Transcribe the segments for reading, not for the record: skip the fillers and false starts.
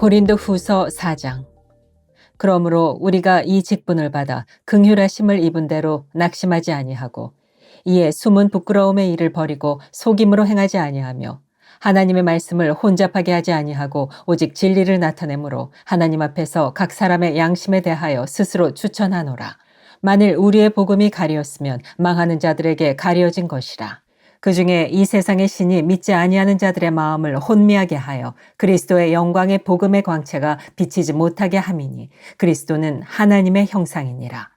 고린도후서 4장. 그러므로 우리가 이 직분을 받아 긍휼하심을 입은 대로 낙심하지 아니하고 이에 숨은 부끄러움의 일을 버리고 속임으로 행하지 아니하며 하나님의 말씀을 혼잡하게 하지 아니하고 오직 진리를 나타내므로 하나님 앞에서 각 사람의 양심에 대하여 스스로 추천하노라. 만일 우리의 복음이 가리었으면 망하는 자들에게 가려진 것이라. 그 중에 이 세상의 신이 믿지 아니하는 자들의 마음을 혼미하게 하여 그리스도의 영광의 복음의 광채가 비치지 못하게 함이니 그리스도는 하나님의 형상이니라.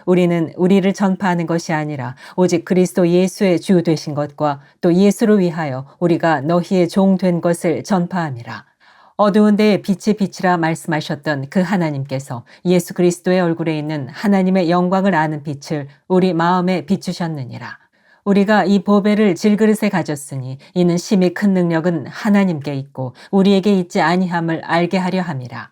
우리는 우리를 전파하는 것이 아니라 오직 그리스도 예수의 주 되신 것과 또 예수를 위하여 우리가 너희의 종 된 것을 전파함이라. 어두운 데에 빛이 빛이라 말씀하셨던 그 하나님께서 예수 그리스도의 얼굴에 있는 하나님의 영광을 아는 빛을 우리 마음에 비추셨느니라. 우리가 이 보배를 질그릇에 가졌으니 이는 심히 큰 능력은 하나님께 있고 우리에게 있지 아니함을 알게 하려 함이라.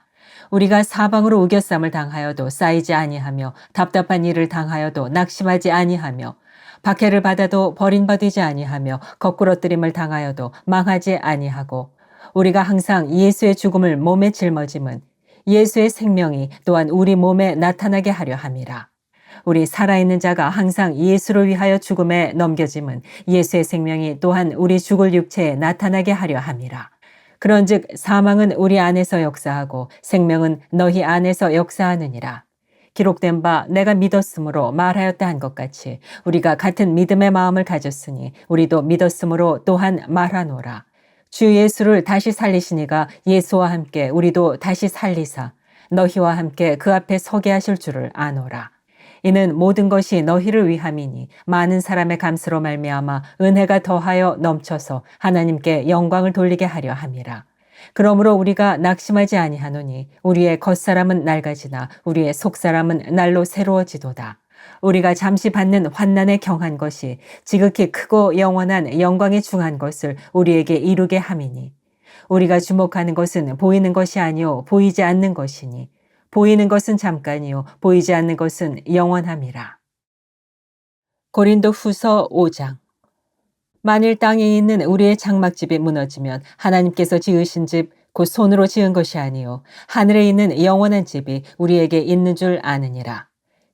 우리가 사방으로 우겨쌈을 당하여도 쌓이지 아니하며 답답한 일을 당하여도 낙심하지 아니하며 박해를 받아도 버림받지 아니하며 거꾸러뜨림을 당하여도 망하지 아니하고 우리가 항상 예수의 죽음을 몸에 짊어짐은 예수의 생명이 또한 우리 몸에 나타나게 하려 함이라. 우리 살아있는 자가 항상 예수를 위하여 죽음에 넘겨짐은 예수의 생명이 또한 우리 죽을 육체에 나타나게 하려 함이라. 그런즉 사망은 우리 안에서 역사하고 생명은 너희 안에서 역사하느니라. 기록된 바 내가 믿었으므로 말하였다 한 것 같이 우리가 같은 믿음의 마음을 가졌으니 우리도 믿었으므로 또한 말하노라. 주 예수를 다시 살리시니가 예수와 함께 우리도 다시 살리사 너희와 함께 그 앞에 서게 하실 줄을 아노라. 이는 모든 것이 너희를 위함이니 많은 사람의 감수로 말미암아 은혜가 더하여 넘쳐서 하나님께 영광을 돌리게 하려 함이라. 그러므로 우리가 낙심하지 아니하노니 우리의 겉사람은 낡아지나 우리의 속사람은 날로 새로워지도다. 우리가 잠시 받는 환난에 경한 것이 지극히 크고 영원한 영광에 중한 것을 우리에게 이루게 함이니 우리가 주목하는 것은 보이는 것이 아니요 보이지 않는 것이니 보이는 것은 잠깐이요 보이지 않는 것은 영원함이라. 고린도후서 5장. 만일 땅에 있는 우리의 장막집이 무너지면 하나님께서 지으신 집 곧 손으로 지은 것이 아니요 하늘에 있는 영원한 집이 우리에게 있는 줄 아느니라.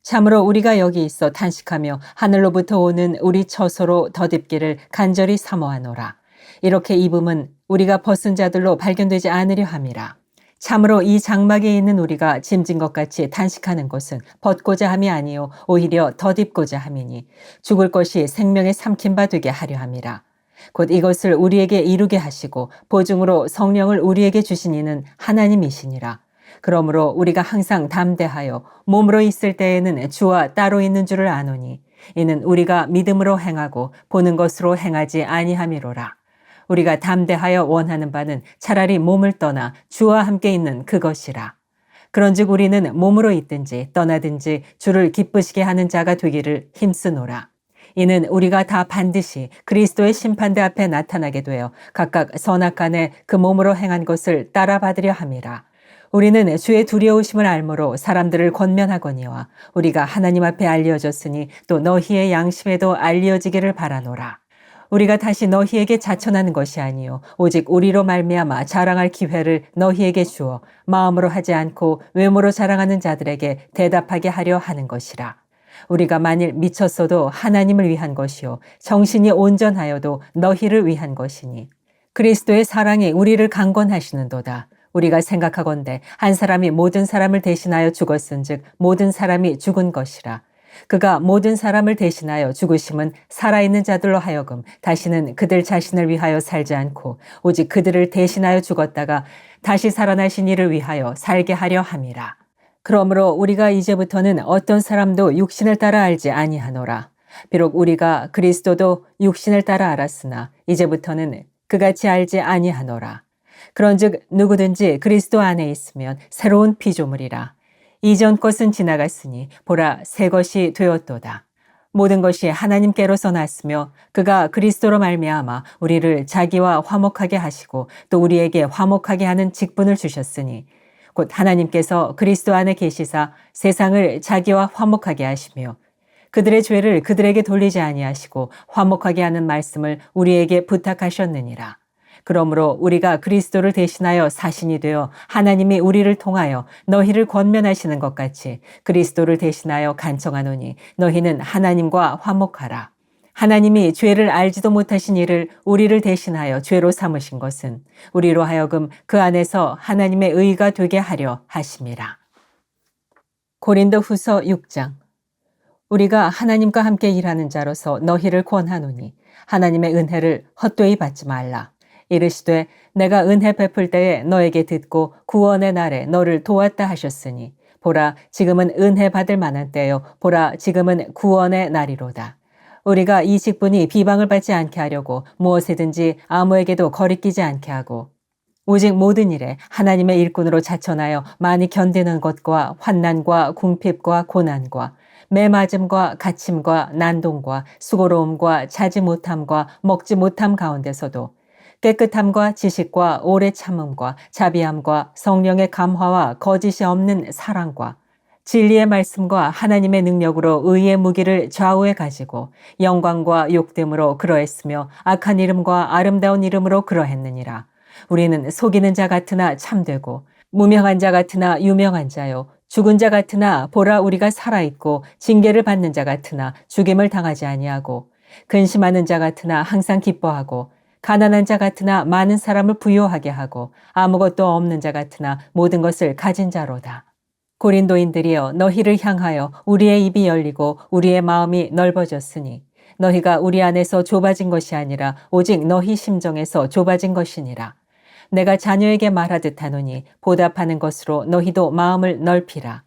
참으로 우리가 여기 있어 탄식하며 하늘로부터 오는 우리 처소로 덧입기를 간절히 사모하노라. 이렇게 입음은 우리가 벗은 자들로 발견되지 않으려 함이라. 참으로 이 장막에 있는 우리가 짐진 것 같이 탄식하는 것은 벗고자 함이 아니요 오히려 덧입고자 함이니 죽을 것이 생명에 삼킨 바 되게 하려 함이라. 곧 이것을 우리에게 이루게 하시고 보증으로 성령을 우리에게 주신 이는 하나님이시니라. 그러므로 우리가 항상 담대하여 몸으로 있을 때에는 주와 따로 있는 줄을 아노니 이는 우리가 믿음으로 행하고 보는 것으로 행하지 아니함이로라. 우리가 담대하여 원하는 바는 차라리 몸을 떠나 주와 함께 있는 그것이라. 그런즉 우리는 몸으로 있든지 떠나든지 주를 기쁘시게 하는 자가 되기를 힘쓰노라. 이는 우리가 다 반드시 그리스도의 심판대 앞에 나타나게 되어 각각 선악간에 그 몸으로 행한 것을 따라받으려 함이라. 우리는 주의 두려우심을 알므로 사람들을 권면하거니와 우리가 하나님 앞에 알려졌으니 또 너희의 양심에도 알려지기를 바라노라. 우리가 다시 너희에게 자천하는 것이 아니요 오직 우리로 말미암아 자랑할 기회를 너희에게 주어 마음으로 하지 않고 외모로 자랑하는 자들에게 대답하게 하려 하는 것이라. 우리가 만일 미쳤어도 하나님을 위한 것이요 정신이 온전하여도 너희를 위한 것이니 그리스도의 사랑이 우리를 강권하시는도다. 우리가 생각하건대 한 사람이 모든 사람을 대신하여 죽었은즉 모든 사람이 죽은 것이라. 그가 모든 사람을 대신하여 죽으심은 살아있는 자들로 하여금 다시는 그들 자신을 위하여 살지 않고 오직 그들을 대신하여 죽었다가 다시 살아나신 이를 위하여 살게 하려 함이라. 그러므로 우리가 이제부터는 어떤 사람도 육신을 따라 알지 아니하노라. 비록 우리가 그리스도도 육신을 따라 알았으나 이제부터는 그같이 알지 아니하노라. 그런즉 누구든지 그리스도 안에 있으면 새로운 피조물이라. 이전 것은 지나갔으니 보라 새 것이 되었도다. 모든 것이 하나님께로서 났으며 그가 그리스도로 말미암아 우리를 자기와 화목하게 하시고 또 우리에게 화목하게 하는 직분을 주셨으니 곧 하나님께서 그리스도 안에 계시사 세상을 자기와 화목하게 하시며 그들의 죄를 그들에게 돌리지 아니하시고 화목하게 하는 말씀을 우리에게 부탁하셨느니라. 그러므로 우리가 그리스도를 대신하여 사신이 되어 하나님이 우리를 통하여 너희를 권면하시는 것 같이 그리스도를 대신하여 간청하노니 너희는 하나님과 화목하라. 하나님이 죄를 알지도 못하신 이를 우리를 대신하여 죄로 삼으신 것은 우리로 하여금 그 안에서 하나님의 의가 되게 하려 하심이라. 고린도 후서 6장. 우리가 하나님과 함께 일하는 자로서 너희를 권하노니 하나님의 은혜를 헛되이 받지 말라. 이르시되 내가 은혜 베풀 때에 너에게 듣고 구원의 날에 너를 도왔다 하셨으니 보라 지금은 은혜 받을 만한 때요 보라 지금은 구원의 날이로다. 우리가 이 직분이 비방을 받지 않게 하려고 무엇이든지 아무에게도 거리끼지 않게 하고 오직 모든 일에 하나님의 일꾼으로 자천하여 많이 견디는 것과 환난과 궁핍과 고난과 매맞음과 갇힘과 난동과 수고로움과 자지 못함과 먹지 못함 가운데서도 깨끗함과 지식과 오래 참음과 자비함과 성령의 감화와 거짓이 없는 사랑과 진리의 말씀과 하나님의 능력으로 의의 무기를 좌우에 가지고 영광과 욕됨으로 그러했으며 악한 이름과 아름다운 이름으로 그러했느니라. 우리는 속이는 자 같으나 참되고 무명한 자 같으나 유명한 자요 죽은 자 같으나 보라 우리가 살아있고 징계를 받는 자 같으나 죽임을 당하지 아니하고 근심하는 자 같으나 항상 기뻐하고 가난한 자 같으나 많은 사람을 부요하게 하고 아무것도 없는 자 같으나 모든 것을 가진 자로다. 고린도인들이여 너희를 향하여 우리의 입이 열리고 우리의 마음이 넓어졌으니 너희가 우리 안에서 좁아진 것이 아니라 오직 너희 심정에서 좁아진 것이니라. 내가 자녀에게 말하듯 하노니 보답하는 것으로 너희도 마음을 넓히라.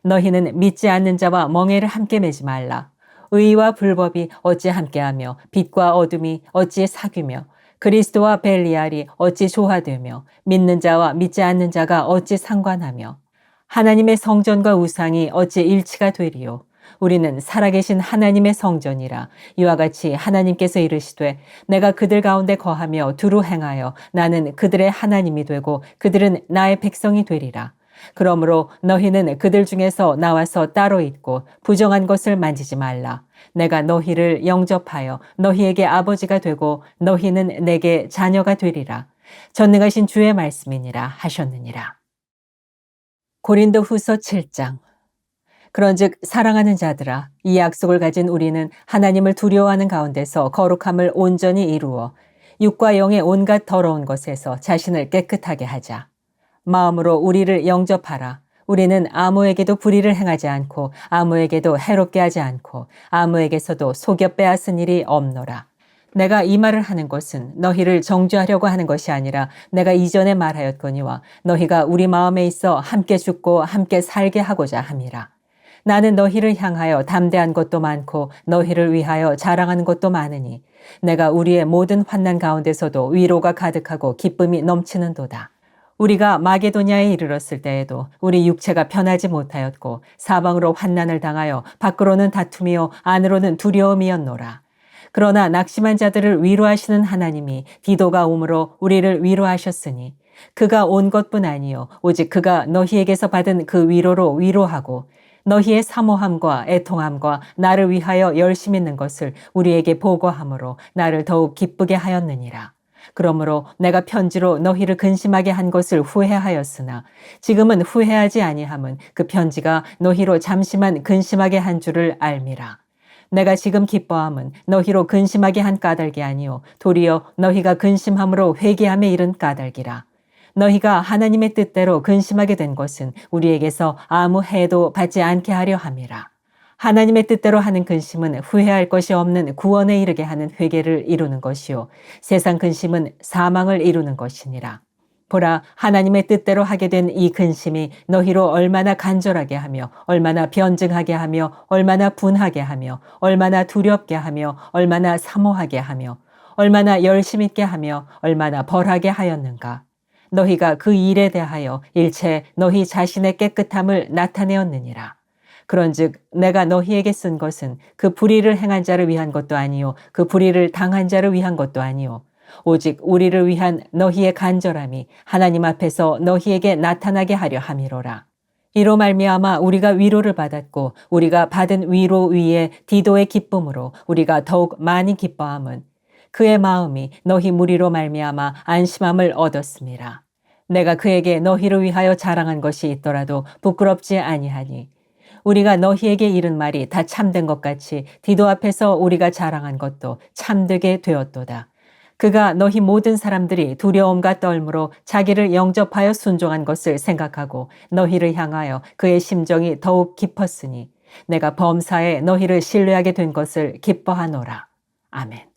너희는 믿지 않는 자와 멍에를 함께 매지 말라. 의와 불법이 어찌 함께하며 빛과 어둠이 어찌 사귀며 그리스도와 벨리알이 어찌 조화되며 믿는 자와 믿지 않는 자가 어찌 상관하며 하나님의 성전과 우상이 어찌 일치가 되리요. 우리는 살아계신 하나님의 성전이라. 이와 같이 하나님께서 이르시되 내가 그들 가운데 거하며 두루 행하여 나는 그들의 하나님이 되고 그들은 나의 백성이 되리라. 그러므로 너희는 그들 중에서 나와서 따로 있고 부정한 것을 만지지 말라. 내가 너희를 영접하여 너희에게 아버지가 되고 너희는 내게 자녀가 되리라. 전능하신 주의 말씀이니라 하셨느니라. 고린도 후서 7장. 그런즉 사랑하는 자들아 이 약속을 가진 우리는 하나님을 두려워하는 가운데서 거룩함을 온전히 이루어 육과 영의 온갖 더러운 것에서 자신을 깨끗하게 하자. 마음으로 우리를 영접하라. 우리는 아무에게도 불의를 행하지 않고 아무에게도 해롭게 하지 않고 아무에게서도 속여 빼앗은 일이 없노라. 내가 이 말을 하는 것은 너희를 정죄하려고 하는 것이 아니라 내가 이전에 말하였거니와 너희가 우리 마음에 있어 함께 죽고 함께 살게 하고자 함이라. 나는 너희를 향하여 담대한 것도 많고 너희를 위하여 자랑하는 것도 많으니 내가 우리의 모든 환난 가운데서도 위로가 가득하고 기쁨이 넘치는도다. 우리가 마게도냐에 이르렀을 때에도 우리 육체가 편하지 못하였고 사방으로 환난을 당하여 밖으로는 다툼이요 안으로는 두려움이었노라. 그러나 낙심한 자들을 위로하시는 하나님이 디도가 오므로 우리를 위로하셨으니 그가 온 것뿐 아니요 오직 그가 너희에게서 받은 그 위로로 위로하고 너희의 사모함과 애통함과 나를 위하여 열심 있는 것을 우리에게 보고함으로 나를 더욱 기쁘게 하였느니라. 그러므로 내가 편지로 너희를 근심하게 한 것을 후회하였으나 지금은 후회하지 아니함은 그 편지가 너희로 잠시만 근심하게 한 줄을 알미라. 내가 지금 기뻐함은 너희로 근심하게 한 까닭이 아니요 도리어 너희가 근심함으로 회개함에 이른 까닭이라. 너희가 하나님의 뜻대로 근심하게 된 것은 우리에게서 아무 해도 받지 않게 하려 함이라. 하나님의 뜻대로 하는 근심은 후회할 것이 없는 구원에 이르게 하는 회개를 이루는 것이요 세상 근심은 사망을 이루는 것이니라. 보라 하나님의 뜻대로 하게 된 이 근심이 너희로 얼마나 간절하게 하며 얼마나 변증하게 하며 얼마나 분하게 하며 얼마나 두렵게 하며 얼마나 사모하게 하며 얼마나 열심 있게 하며 얼마나 벌하게 하였는가. 너희가 그 일에 대하여 일체 너희 자신의 깨끗함을 나타내었느니라. 그런즉 내가 너희에게 쓴 것은 그 불의를 행한 자를 위한 것도 아니요 그 불의를 당한 자를 위한 것도 아니요 오직 우리를 위한 너희의 간절함이 하나님 앞에서 너희에게 나타나게 하려 함이로라. 이로 말미암아 우리가 위로를 받았고 우리가 받은 위로 위에 디도의 기쁨으로 우리가 더욱 많이 기뻐함은 그의 마음이 너희 무리로 말미암아 안심함을 얻었음이라. 내가 그에게 너희를 위하여 자랑한 것이 있더라도 부끄럽지 아니하니 우리가 너희에게 이른 말이 다 참된 것 같이 디도 앞에서 우리가 자랑한 것도 참되게 되었도다. 그가 너희 모든 사람들이 두려움과 떨므로 자기를 영접하여 순종한 것을 생각하고 너희를 향하여 그의 심정이 더욱 깊었으니 내가 범사에 너희를 신뢰하게 된 것을 기뻐하노라. 아멘.